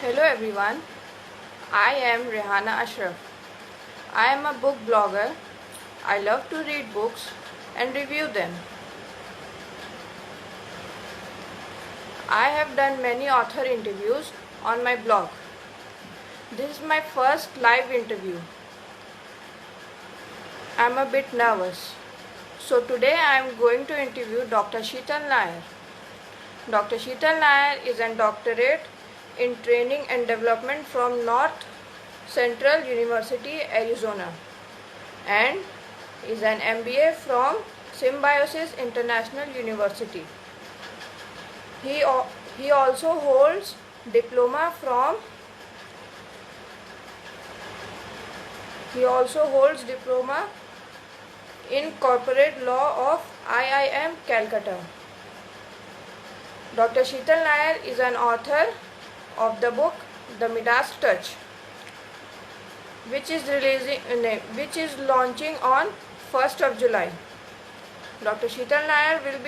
Hello everyone, I am Rehana Ashraf. I am a book blogger. I love to read books and review them. I have done many author interviews on my blog. This is my first live interview. I am a bit nervous. So today I am going to interview Dr. Sheetal Nair. Dr. Sheetal Nair is a doctorate in training and development from North Central University, Arizona, and is an MBA from Symbiosis International University. He also holds diploma from in corporate law of IIM Calcutta. Dr. Sheetal Nair is an author of the book The Midas Touch, which is launching on 1st of July. Dr. Sheetal Nair will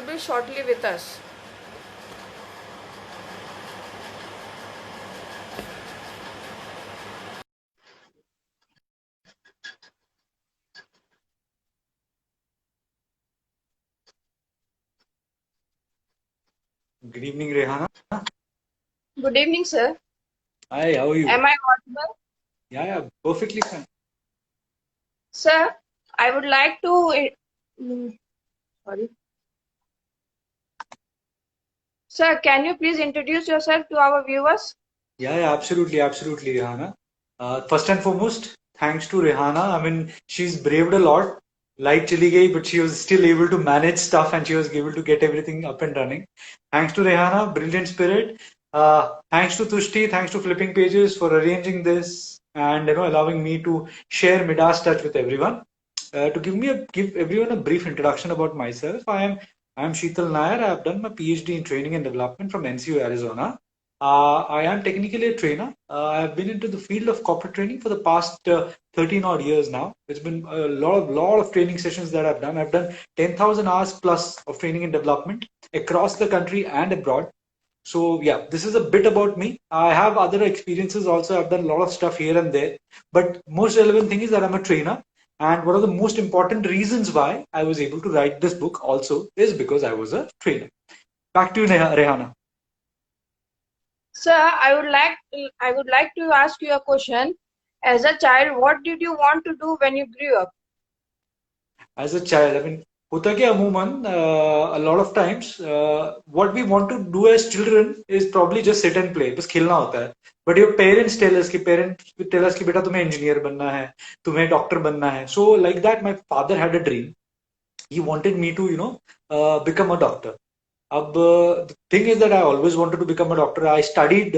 be shortly with us. Good evening, Rehana. Good evening, sir. Hi, how are you? Am I audible? Yeah, perfectly fine. Sir, I would like to sorry. Sir, can you please introduce yourself to our viewers? Yeah, absolutely, Rehana. First and foremost, thanks to Rehana. I mean, she's braved a lot. Light chili gayi, but she was still able to manage stuff and she was able to get everything up and running. Thanks to Rehana, brilliant spirit. Thanks to Tushti, thanks to Flipping Pages for arranging this and allowing me to share Midas Touch with everyone. To give everyone a brief introduction about myself, I am Sheetal Nair. I have done my PhD in training and development from NCU Arizona. I am technically a trainer. I have been into the field of corporate training for the past 13 odd years now. It's been a lot of training sessions that I've done. I've done 10,000 hours plus of training and development across the country and abroad. So yeah, this is a bit about me. I have other experiences also. I've done a lot of stuff here and there, but most relevant thing is that I'm a trainer. And one of the most important reasons why I was able to write this book also is because I was a trainer. Back to you, Rehana. Sir, I would like to ask you a question. As a child, what did you want to do when you grew up? As a child, I mean, होता क्या अमूमन a lot of times what we want to do as children is probably just sit and play. बस खेलना होता है. But your parents tell us कि बेटा तुम्हें engineer बनना है, तुम्हें doctor बनना है. So like that, my father had a dream. He wanted me to become a doctor. The thing is that I always wanted to become a doctor. I studied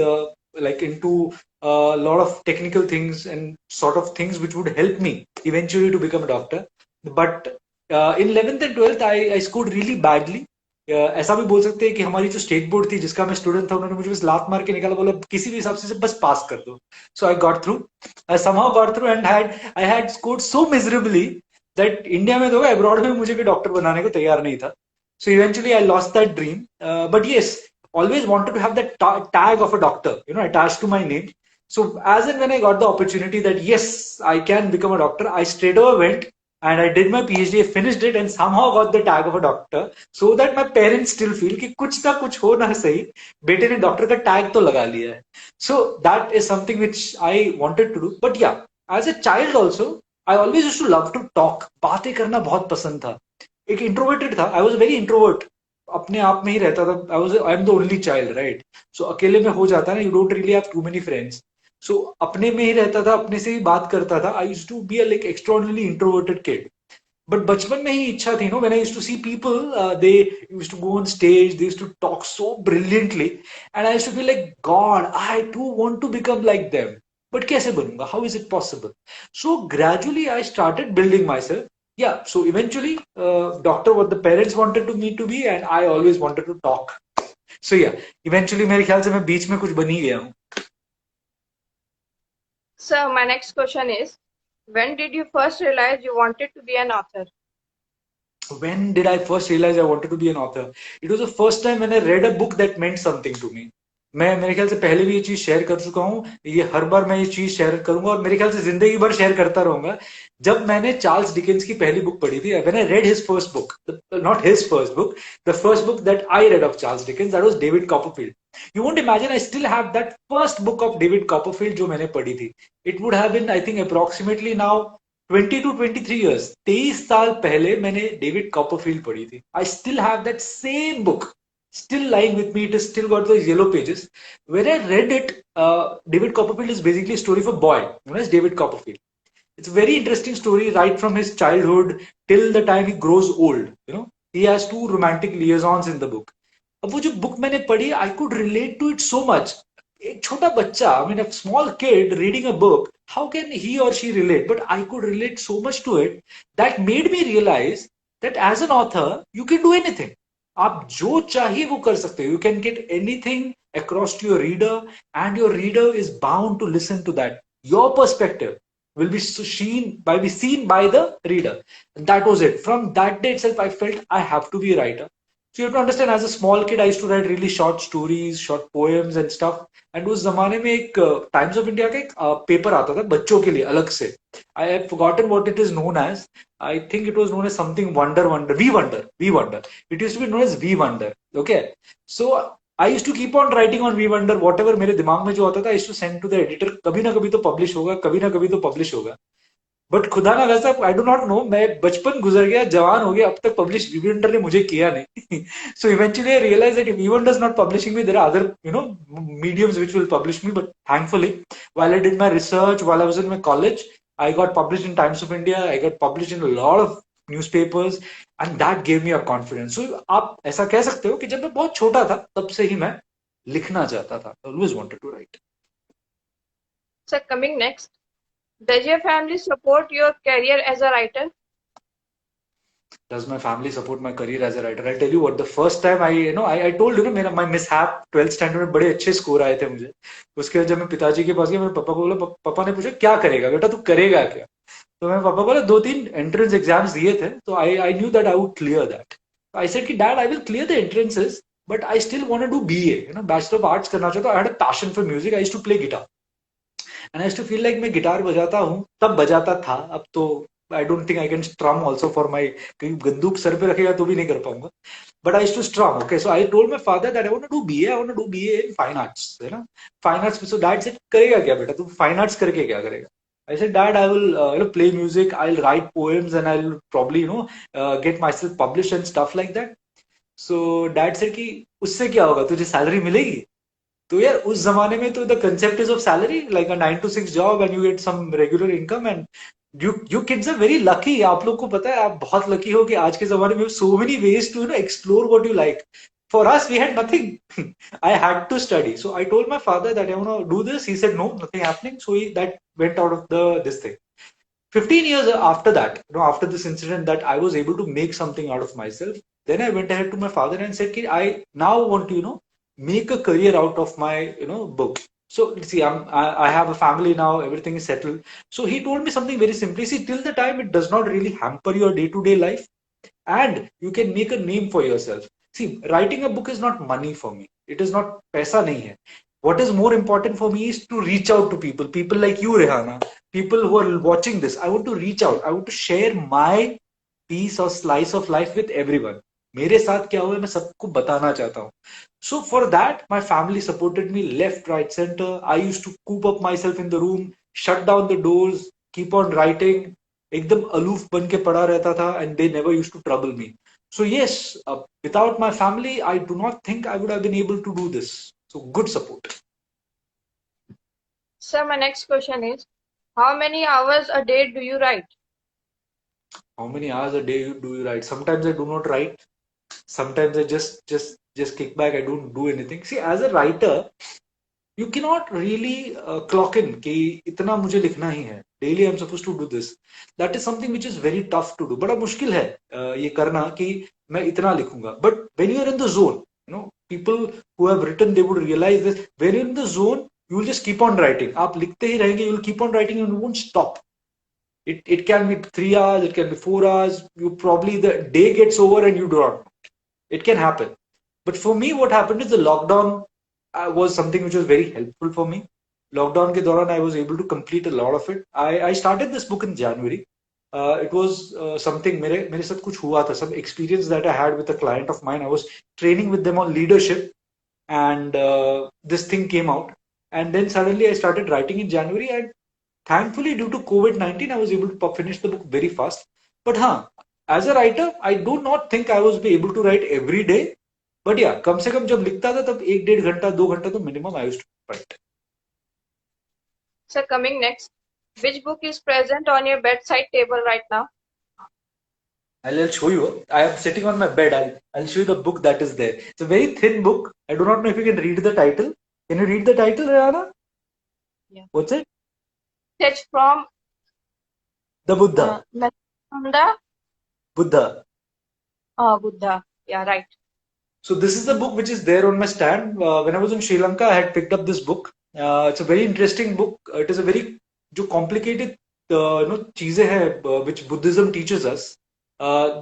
like into a lot of technical things and sort of things which would help me eventually to become a doctor. But in 11th and 12th I scored really badly. ऐसा भी बोल सकते हैं कि हमारी जो state board थी जिसका मैं स्टूडेंट था उन्होंने मुझे बस लात मार के निकाला, बोला किसी भी हिसाब से बस पास कर दो. So I got through. I somehow got through and I had scored so miserably that India में तो अब्रॉड में मुझे भी डॉक्टर बनाने को तैयार नहीं था. So eventually I lost that dream. But yes, always wanted to have that tag of a doctor, attached to my name. So as and when I got the opportunity that yes, I can become a doctor, I straight away went and I did my PhD, finished it, and somehow got the tag of a doctor, so that my parents still feel कि कुछ ना कुछ हो ना सही, बेटे ने doctor का टैग तो लगा लिया है. So that is something which I wanted to do. But yeah, as a child also, I always used to love to talk. बातें करना बहुत पसंद था. एक इंट्रोवर्टेड था. I was very introvert. अपने आप में ही रहता था. I am the only child, right. So अकेले में हो जाता है ना, you don't really have too many friends. So अपने में ही रहता था, अपने से ही बात करता था. I used to be like extraordinary introverted kid. But बचपन में ही इच्छा थी, no, when I used to see people, they used to go on stage, they used to talk so brilliantly, and I used to feel like God, I too want to become like them. But कैसे बनूंगा, how is it possible? So gradually I started building my self. Yeah, so eventually doctor what the parents wanted to me to be, and I always wanted to talk. So yeah, eventually मेरे ख्याल से मैं बीच में कुछ बन ही गया हूँ. Sir, my next question is, when did you first realize you wanted to be an author? when did I first realize I wanted to be an author? It was the first time when I read a book that meant something to me. मैं मेरे ख्याल से पहले भी ये चीज share कर चुका हूँ, ये हर बार मैं ये चीज शेयर करूंगा और मेरे ख्याल से जिंदगी भर शेयर करता रहूंगा. जब मैंने चार्ल्स डिकेंस की पहली बुक पढ़ी थी, when I read his first book, not his first book, the first book that I read of Charles Dickens, that was David Copperfield. You won't imagine, I still have that first book of David Copperfield जो मैंने पढ़ी थी. It would have been I think approximately now 20 to 23 years, 23 साल पहले मैंने David Copperfield पढ़ी थी. आई still have that same book still lying with me. It has still got those yellow pages. When I read it, David Copperfield is basically a story of a boy known as David Copperfield. It's a very interesting story right from his childhood till the time he grows old. He has two romantic liaisons in the book. अब वो जो book मैंने पढ़ी, I could relate to it so much. एक छोटा बच्चा, I mean a small kid reading a book, how can he or she relate? But I could relate so much to it that made me realize that as an author, you can do anything. आप जो चाहिए वो कर सकते हो. You can get anything across to your reader, and your reader is bound to listen to that. Your perspective will be seen by the reader. And that was it. From that day itself, I felt I have to be a writer. So you have to understand, as a small kid, I used to write really short stories, short poems and stuff. And उस जमाने में एक times of India का एक paper आता था बच्चों के लिए अलग से. I have forgotten what it is known as. I think it was known as something Wonder, V Wonder. It used to be known as V Wonder. Okay. So I used to keep on writing on V Wonder. Whatever मेरे दिमाग में जो आता था, I used to send to the editor. कभी ना कभी तो publish होगा, कभी ना कभी तो publish होगा. बट खुदा ना वैसा, आई डू नॉट नो, मैं बचपन गुजर गया, जवान हो गया, अब तक पब्लिश वीवंडर ने मुझे किया नहीं. So eventually I realise that WeWonder is not publishing me, there are other mediums which will publish me. But thankfully, while I did my research, while I was in my college, I got published in Times of India, I got published in a lot of newspapers, and that gave me a confidence. So आप ऐसा कह सकते हो कि जब मैं बहुत छोटा था तब से ही मैं लिखना चाहता था. I always wanted to write. So coming next, does your family support your career as a writer? Does my family support my career as a writer? I'll tell you what, the first time I told मेरा my mishap 12th standard में बड़े अच्छे score आए थे मुझे. उसके बाद जब मैं पिताजी के पास गया, मेरे पापा को बोला, पापा ने पूछा क्या करेगा बेटा, तू करेगा क्या? तो मैं पापा बोला 2-3 एंट्रेंस एग्जाम्स दिए थे, तो I knew that I would clear that. I said कि dad, I will clear the entrances, but I still want to do BA, bachelor of arts करना चाहता हूं. I had a passion for music. I used to play guitar and I used to feel like मैं guitar बजाता हूँ, तब बजाता था, अब तो I don't think I can strum also for my, कहीं बंदूक सर पे रखेगा तो भी नहीं कर पाऊंगा. But I used to strum. Okay, so I told my father that I want to do BA. I want to do BA in fine arts. है ना, fine arts. So dad said, करेगा क्या बेटा, तू fine arts करके क्या करेगा? I said, Dad, I will play music. I'll write poems and I'll probably get myself published and stuff like that. So Dad said कि उससे क्या होगा, तुझे सैलरी मिलेगी. तो यार उस जमाने में तो the concept is of salary like a 9 to 6 job and you get some regular income. And you kids are very lucky. आप लोग को पता है, आप बहुत लकी हो कि आज के जमाने में so many ways to explore what you like. For us, we had nothing. I had to study. So I told my father that I want to do this. He said no, nothing happening. So that went out of this thing. 15 years after that, after this incident, that I was able to make something out of myself, then I went ahead to my father and said, I now want to, make a career out of my, book. So see, I have a family now, everything is settled. So he told me something very simply. See, till the time it does not really hamper your day-to-day life, and you can make a name for yourself. See, writing a book is not money for me. It is not paisa nahi hai. What is more important for me is to reach out to people like you, Rehana, people who are watching this. I want to reach out. I want to share my piece or slice of life with everyone. मेरे साथ क्या हुआ, मैं सबको बताना चाहता हूँ. So for that, my family supported me left, right, center. I used to coop up myself in the room, shut down the doors, keep on writing. एकदम अलूफ बन के पड़ा रहता था, and they never used to trouble me. So yes, without my family, I do not think I would have been able to do this. So good support. So my next question is, how many hours a day do you write? How many hours a day do you write? Sometimes I do not write. Sometimes I just kick back. I don't do anything. See, as a writer, you cannot really clock in कि इतना मुझे लिखना ही है. Daily I'm supposed to do this. That is something which is very tough to do. बड़ा मुश्किल है ये करना कि मैं इतना लिखूंगा. But when you are in the zone, people who have written, they would realize this. When you're in the zone, you will just keep on writing. आप लिखते ही रहेंगे. You will keep on writing and you won't stop. It can be 3 hours, it can be 4 hours. You probably the day gets over and you do not. It can happen. But for me, what happened is the lockdown was something which was very helpful for me. Lockdown ke dauran, I was able to complete a lot of it. I started this book in January. It was something mere saath kuch hua tha, some experience that I had with a client of mine. I was training with them on leadership, and this thing came out. And then suddenly I started writing in January, and thankfully, due to COVID-19, I was able to finish the book very fast. But as a writer, I do not think I was be able to write every day. But yeah, कम से कम जब लिखता था तब 1 1.5 घंटा 2 घंटा तो minimum I used to write. So coming next, which book is present on your bedside table right now? I'll show you. I am sitting on my bed. I'll show you the book that is there. It's a very thin book. I do not know if you can read the title. Can you read the title, Rayana? Yeah. What's it? Message from The Buddha. Message from the Buddha. Buddha. Yeah, right. So this is the book which is there on my stand. When I was in Sri Lanka, I had picked up this book. It's a very interesting book. It is a very complicated चीजें हैं which Buddhism teaches us.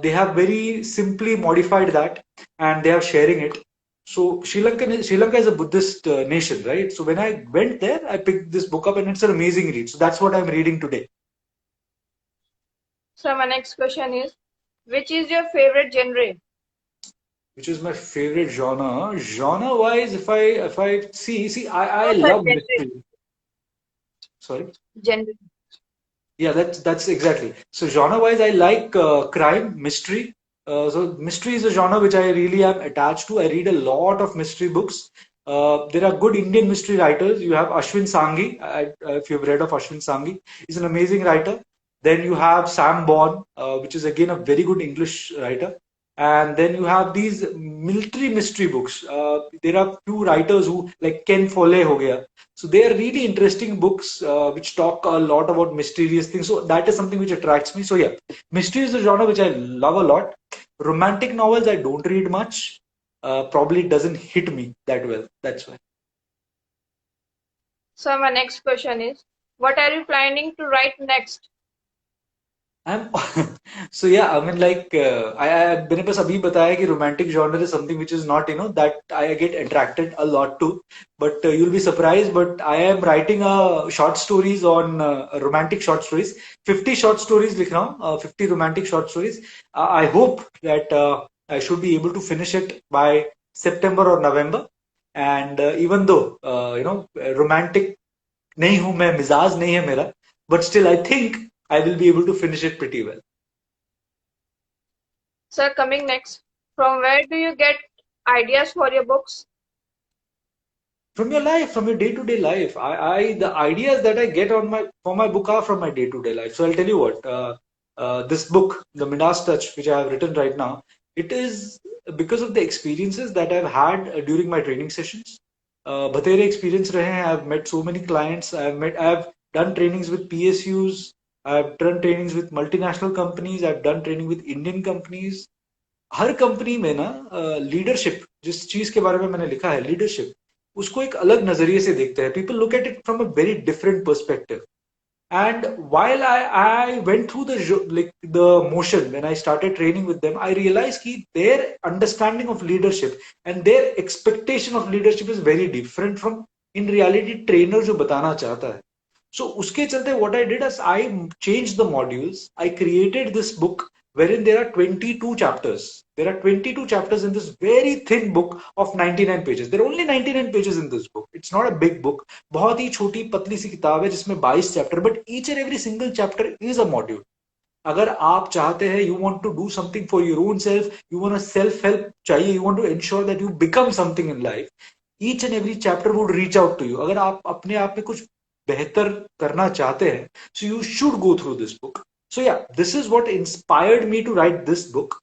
They have very simply modified that, and they are sharing it. So Sri Lanka is a Buddhist nation, right? So when I went there, I picked this book up, and it's an amazing read. So that's what I'm reading today. So my next question is, which is your favorite genre? Which is my favorite genre? Genre wise, if I see, I love mystery. Sorry. Genre. Yeah, that's exactly. So genre wise, I like crime, mystery. So mystery is a genre which I really am attached to. I read a lot of mystery books. There are good Indian mystery writers. You have Ashwin Sanghi. If you've read of Ashwin Sanghi, he's an amazing writer. Then you have Sam Bourne, which is again a very good English writer. And then you have these military mystery books. There are few writers who, like Ken Follett ho gaya. So they are really interesting books which talk a lot about mysterious things. So that is something which attracts me. So yeah, mystery is a genre which I love a lot. Romantic novels I don't read much. Probably doesn't hit me that well. That's why. So my next question is, what are you planning to write next? I'm so yeah, I mean, like I मैंने बस अभी बताया कि romantic genre is something which is not, that I get attracted a lot to, but you'll be surprised, but I am writing a short stories on romantic short stories, 50 short stories लिख रहा हूँ, 50 romantic short stories. I hope that I should be able to finish it by September or November, and even though romantic नहीं हूँ मैं, मिजाज नहीं है मेरा, but still I think I will be able to finish it pretty well. So coming next, from where do you get ideas for your books? From your life, from your day-to-day life. The ideas that I get for my book are from my day-to-day life. So I'll tell you what. This book, The Midas Touch, which I have written right now, it is because of the experiences that I've had during my training sessions. बतेरे experience रहे हैं. I've met so many clients. I've done trainings with PSUs. I've done trainings with multinational companies. I've done training with Indian companies. Her company में ना leadership, जिस चीज के बारे में मैंने लिखा है लीडरशिप, उसको एक अलग नजरिए से देखते हैं. People look at it from a very different perspective. And while I went through the motion when I started training with them, I realized that their understanding of leadership and their expectation of leadership is very different from in reality trainer जो बताना चाहता है. So उसके चलते what I did is I changed the modules. I created this book wherein there are 22 chapters. There are 22 chapters in this very thin book of 99 pages. There are only 99 pages in this book. It's not a big book. बहुत ही छोटी पतली सी किताब है जिसमें 22 chapter, but each and every single chapter is a module. अगर आप चाहते हैं, you want to do something for your own self, you want self help चाहिए, you want to ensure that you become something in life, each and every chapter would reach out to you. अगर आप अपने आप में कुछ बेहतर करना चाहते हैं, so you should go through this book. So yeah, this is what inspired me to write this book.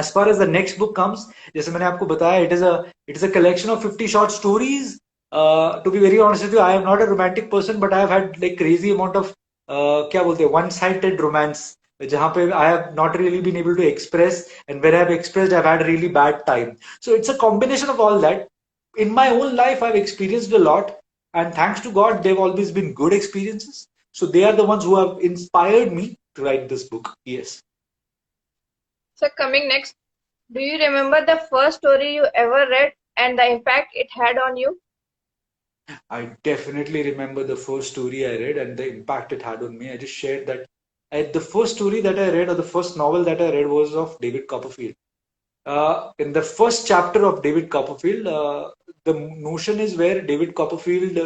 As far as the next book comes, जैसे मैंने आपको बताया, it is a collection of 50 short stories. To be very honest with you, I am not a romantic person, but I have had like crazy amount of क्या बोलते हैं, one-sided romance, जहाँ पे I have not really been able to express, and when I have expressed, I've had really bad time. So it's a combination of all that. In my own life, I've experienced a lot, and thanks to God, they've always been good experiences. So they are the ones who have inspired me to write this book. Yes. So coming next, do you remember the first story you ever read and the impact it had on you? I definitely remember the first story I read and the impact it had on me. I just shared that the first story that I read, or the first novel that I read, was of David Copperfield. In the first chapter of David Copperfield, the notion is where David Copperfield,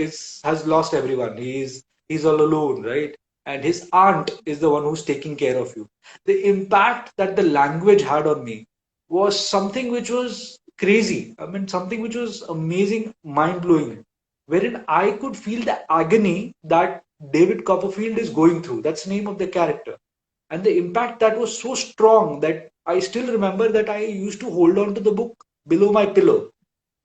is has lost everyone. He's all alone, right? And his aunt is the one who's taking care of you. The impact that the language had on me was something which was crazy. I mean, something which was amazing, mind blowing, wherein I could feel the agony that David Copperfield is going through. That's the name of the character, and the impact that was so strong that I still remember that I used to hold on to the book below my pillow,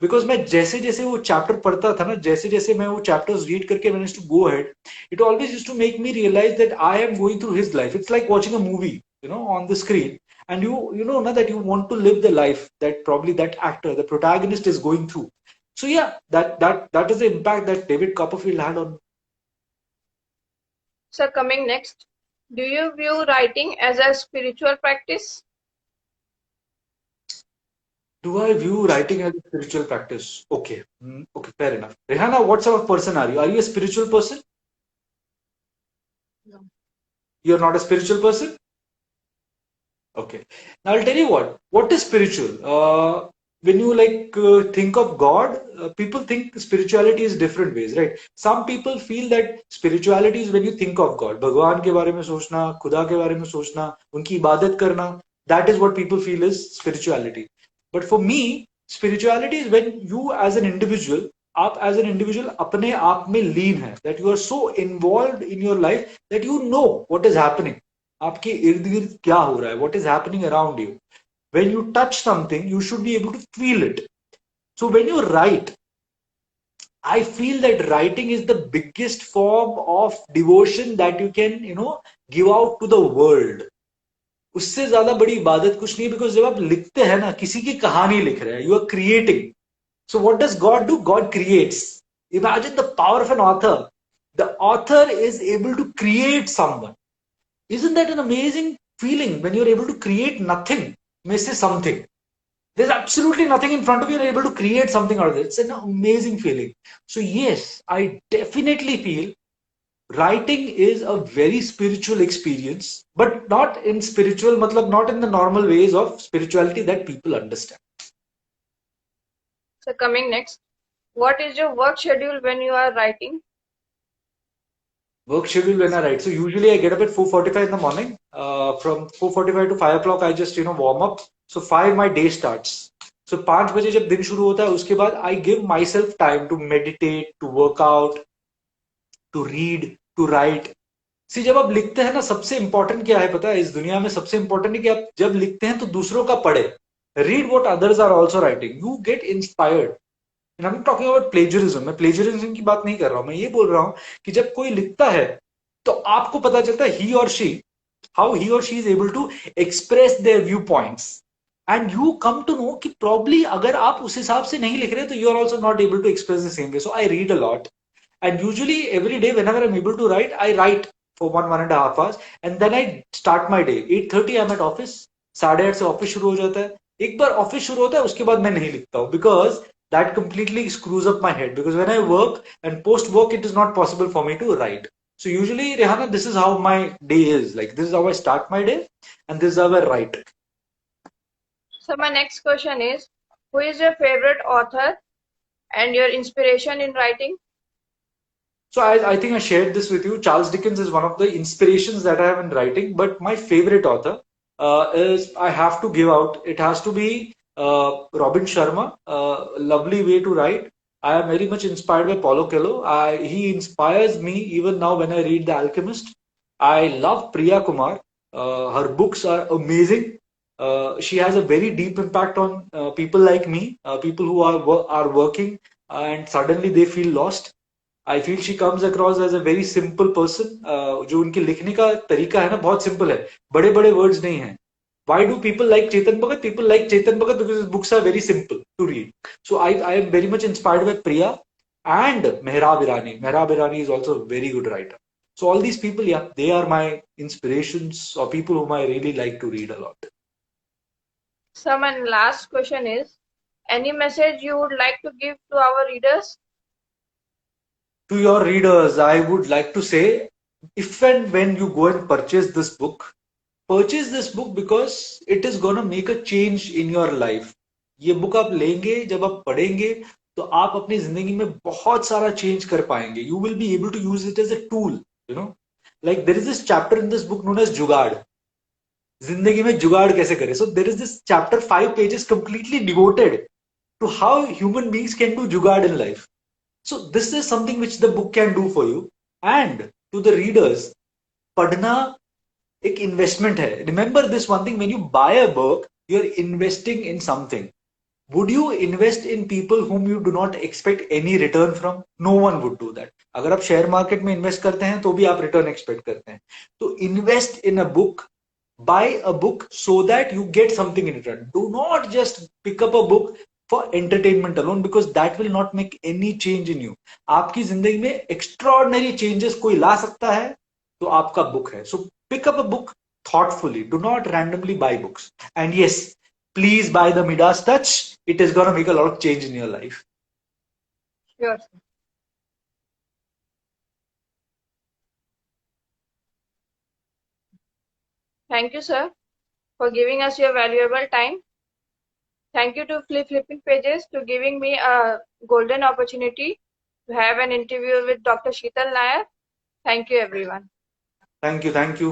because मैं जैसे जैसे वो chapter पढ़ता था ना, जैसे जैसे मैं वो चैप्टर्स रीड करके मैंने to go ahead, it always used to make me realize that I am going through his life. It's like watching a movie, on the screen, and you know now that you want to live the life that probably that actor, the protagonist, is going through. So yeah, that is the impact that David Copperfield had on. So coming next, do you view writing as a spiritual practice? Do I view writing as a spiritual practice? Okay. Okay, fair enough. Rehana, what sort of person are you? Are you a spiritual person? No. You're not a spiritual person? Okay. Now I'll tell you what is spiritual. When you think of God, people think spirituality is different ways, right? Some people feel that spirituality is when you think of God. भगवान के बारे में सोचना, खुदा के बारे में सोचना, उनकी इबादत करना. That is what people feel is spirituality. But for me, spirituality is when you as an individual, आप as an individual अपने आप में लीन है. That you are so involved in your life that you know what is happening. आपके इर्द गिर्द क्या हो रहा है, what is happening around you. When you touch something, you should be able to feel it. So when you write, I feel that writing is the biggest form of devotion that you can, give out to the world. उससे ज्यादा बड़ी इबादत कुछ नहीं, because जब आप लिखते हैं ना, किसी की कहानी लिख रहे हैं, you are creating. So what does God do? God creates. Imagine the power of an author. The author is able to create someone. Isn't that an amazing feeling when you're able to create nothing, may say something? There's absolutely nothing in front of you, and you're able to create something out of it. It's an amazing feeling. So yes, I definitely feel writing is a very spiritual experience, but not in spiritual, matlab not in the normal ways of spirituality that people understand. So coming next, what is your work schedule when you are writing? Work schedule when I write. So usually I get up at 4:45 in the morning. From 4:45 to 5 o'clock, I just warm up. So 5 my day starts. So 5 बजे जब दिन शुरू होता है, उसके बाद I give myself time to meditate, to work out, to read, to write. See, जब आप लिखते हैं ना, सबसे इंपॉर्टेंट क्या है पता है? इस दुनिया में सबसे इंपॉर्टेंट है कि आप जब लिखते हैं तो दूसरों का पढ़े. Read what others are also writing. You get inspired. And I'm not talking about plagiarism. मैं plagiarism की बात नहीं कर रहा हूं. मैं ये बोल रहा हूं कि जब कोई लिखता है तो आपको पता चलता है he or she, how he or she is able to express their viewpoints. And you come to know कि probably अगर आप उस हिसाब से नहीं लिख रहे तो you are also not able to express the same way. So I read a lot. And usually every day whenever I'm able to write, I write for 1.5 hours. And then I start my day. 8:30 I'm at office. 8:30 से office शुरू हो जाता है. एक बार office शुरू होता है उसके बाद मैं नहीं लिखता हूँ, because that completely screws up my head, because when I work and post work, it is not possible for me to write. So usually, Rehana, this is how my day is. Like, this is how I start my day, and this is how I write. So my next question is, who is your favorite author and your inspiration in writing? So I think I shared this with you. Charles Dickens is one of the inspirations that I have in writing, but my favorite author is, I have to give out, it has to be Robin Sharma. Lovely way to write. I am very much inspired by Paulo Coelho. He inspires me even now when I read The Alchemist. I love Priya Kumar. Her books are amazing. She has a very deep impact on people like me, people who are working and suddenly they feel lost. I feel she comes across as a very simple person. जो उनके लिखने का तरीका है ना, बहुत simple है, बड़े बड़े वर्ड्स नहीं है. Why do people like Chetan Bhagat? People like Chetan Bhagat because his books are very simple to read. So I am very much inspired by Priya and Mehrab Irani. Mehrab Irani is also a very good writer. So all these people, yeah, they are my inspirations or people whom I really like to read a lot. So my last question is, any message you would like to give to our readers? To your readers, I would like to say, if and when you go and purchase this book because it is gonna make a change in your life. ये book आप लेंगे, जब आप पढ़ेंगे तो आप अपनी जिंदगी में बहुत सारा चेंज कर पाएंगे. You will be able to use it as a tool, you know. Like there is this chapter in this book known as जुगाड़. जिंदगी में जुगाड़ कैसे करें. So there is this chapter 5 pages completely devoted to how human beings can do जुगाड़ in life. So this is something which the book can do for you. And to the readers, पढ़ना एक investment है. Remember this one thing, when you buy a book you are investing in something. Would you invest in people whom you do not expect any return from? No one would do that. अगर आप share market में invest करते हैं तो भी आप return expect करते हैं. तो invest in a book, buy a book so that you get something in return. Do not just pick up a book for entertainment alone, because that will not make any change in you. आपकी जिंदगी में extraordinary changes कोई ला सकता है तो आपका book है. So pick up a book thoughtfully. Do not randomly buy books. And yes, please buy the Midas Touch. It is going to make a lot of change in your life. Sure, sir. Thank you, sir, for giving us your valuable time. Thank you to Flipping Pages to giving me a golden opportunity to have an interview with Dr. Sheetal Nair. Thank you, everyone. Thank you.